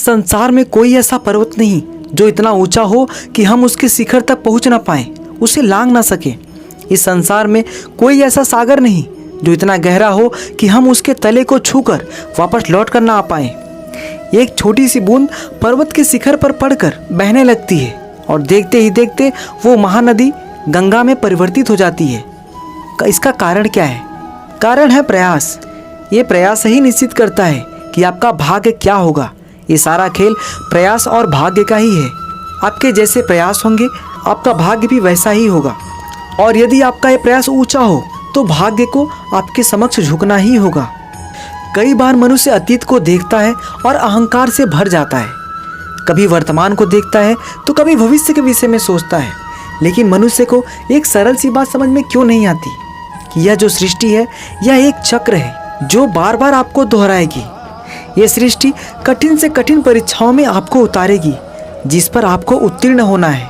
संसार में कोई ऐसा पर्वत नहीं जो इतना ऊंचा हो कि हम उसके शिखर तक पहुंच ना पाए, उसे लांघ ना सके। इस संसार में कोई ऐसा सागर नहीं जो इतना गहरा हो कि हम उसके तले को छूकर वापस लौट कर ना आ पाए। एक छोटी सी बूंद पर्वत के शिखर पर पड़कर बहने लगती है और देखते ही देखते वो महानदी गंगा में परिवर्तित हो जाती है। इसका कारण क्या है? कारण है प्रयास। ये प्रयास ही निश्चित करता है कि आपका भाग्य क्या होगा। ये सारा खेल प्रयास और भाग्य का ही है। आपके जैसे प्रयास होंगे आपका भाग्य भी वैसा ही होगा। और यदि आपका ये प्रयास ऊंचा हो तो भाग्य को आपके समक्ष झुकना ही होगा। कई बार मनुष्य अतीत को देखता है और अहंकार से भर जाता है। कभी वर्तमान को देखता है तो कभी भविष्य के विषय में सोचता है। लेकिन मनुष्य को एक सरल सी बात समझ में क्यों नहीं आती कि यह जो सृष्टि है यह एक चक्र है जो बार बार आपको दोहराएगी। यह सृष्टि कठिन से कठिन परीक्षाओं में आपको उतारेगी जिस पर आपको उत्तीर्ण होना है।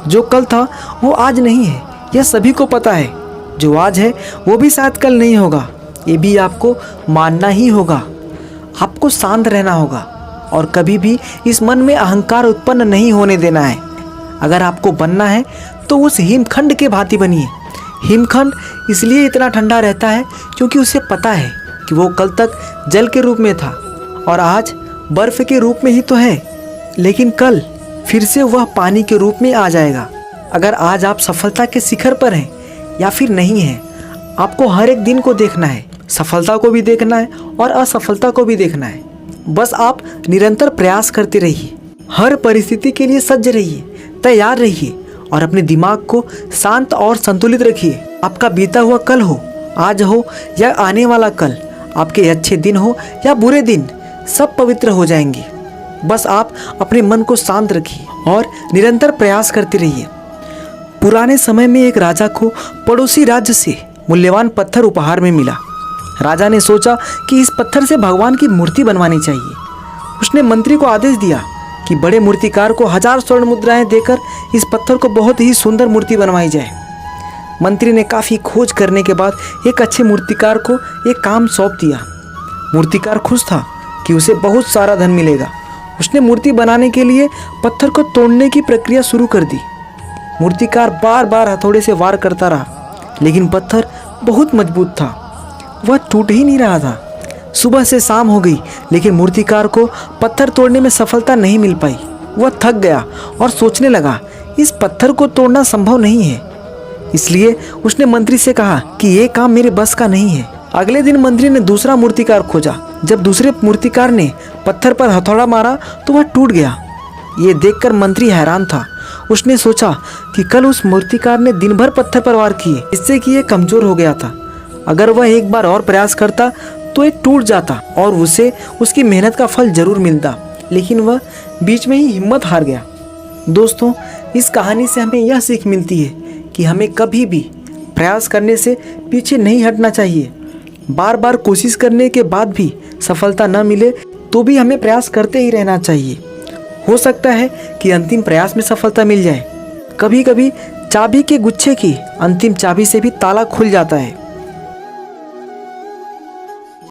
जो कल था वो आज नहीं है, यह सभी को पता है। जो आज है वो भी शायद कल नहीं होगा, ये भी आपको मानना ही होगा। आपको शांत रहना होगा और कभी भी इस मन में अहंकार उत्पन्न नहीं होने देना है। अगर आपको बनना है तो उस हिमखंड के भांति बनिए। हिमखंड इसलिए इतना ठंडा रहता है क्योंकि उसे पता है कि वो कल तक जल के रूप में था और आज बर्फ के रूप में ही तो है, लेकिन कल फिर से वह पानी के रूप में आ जाएगा। अगर आज आप सफलता के शिखर पर हैं या फिर नहीं हैं, आपको हर एक दिन को देखना है। सफलता को भी देखना है और असफलता को भी देखना है। बस आप निरंतर प्रयास करते रहिए। हर परिस्थिति के लिए सज्ज रहिए, तैयार रहिए और अपने दिमाग को शांत और संतुलित रखिए। आपका बीता हुआ कल हो, आज हो या आने वाला कल, आपके अच्छे दिन हो या बुरे दिन, सब पवित्र हो जाएंगे। बस आप अपने मन को शांत रखिए और निरंतर प्रयास करते रहिए। पुराने समय में एक राजा को पड़ोसी राज्य से मूल्यवान पत्थर उपहार में मिला। राजा ने सोचा कि इस पत्थर से भगवान की मूर्ति बनवानी चाहिए। उसने मंत्री को आदेश दिया कि बड़े मूर्तिकार को 1000 स्वर्ण मुद्राएं देकर इस पत्थर को बहुत ही सुंदर मूर्ति बनवाई जाए। मंत्री ने काफ़ी खोज करने के बाद एक अच्छे मूर्तिकार को एक काम सौंप दिया। मूर्तिकार खुश था कि उसे बहुत सारा धन मिलेगा। उसने मूर्ति बनाने के लिए पत्थर को तोड़ने की प्रक्रिया शुरू कर दी। मूर्तिकार बार बार हथौड़े से वार करता रहा, लेकिन पत्थर बहुत मजबूत था, वह टूट ही नहीं रहा था। सुबह से शाम हो गई, लेकिन मूर्तिकार को पत्थर तोड़ने में सफलता नहीं मिल पाई। वह थक गया और सोचने लगा, इस पत्थर को तोड़ना संभव नहीं है। इसलिए उसने मंत्री से कहा कि ये काम मेरे बस का नहीं है। अगले दिन मंत्री ने दूसरा मूर्तिकार खोजा। जब दूसरे मूर्तिकार ने पत्थर पर हथौड़ा मारा तो वह टूट गया। ये देखकर मंत्री हैरान था। उसने सोचा कि कल उस मूर्तिकार ने दिन भर पत्थर पर वार किए, इससे कि ये कमजोर हो गया था। अगर वह एक बार और प्रयास करता तो ये टूट जाता और उसे उसकी मेहनत का फल जरूर मिलता, लेकिन वह बीच में ही हिम्मत हार गया। दोस्तों, इस कहानी से हमें यह सीख मिलती है कि हमें कभी भी प्रयास करने से पीछे नहीं हटना चाहिए। बार बार कोशिश करने के बाद भी सफलता न मिले तो भी हमें प्रयास करते ही रहना चाहिए। हो सकता है कि अंतिम प्रयास में सफलता मिल जाए। कभी कभी चाबी के गुच्छे की अंतिम चाबी से भी ताला खुल जाता है।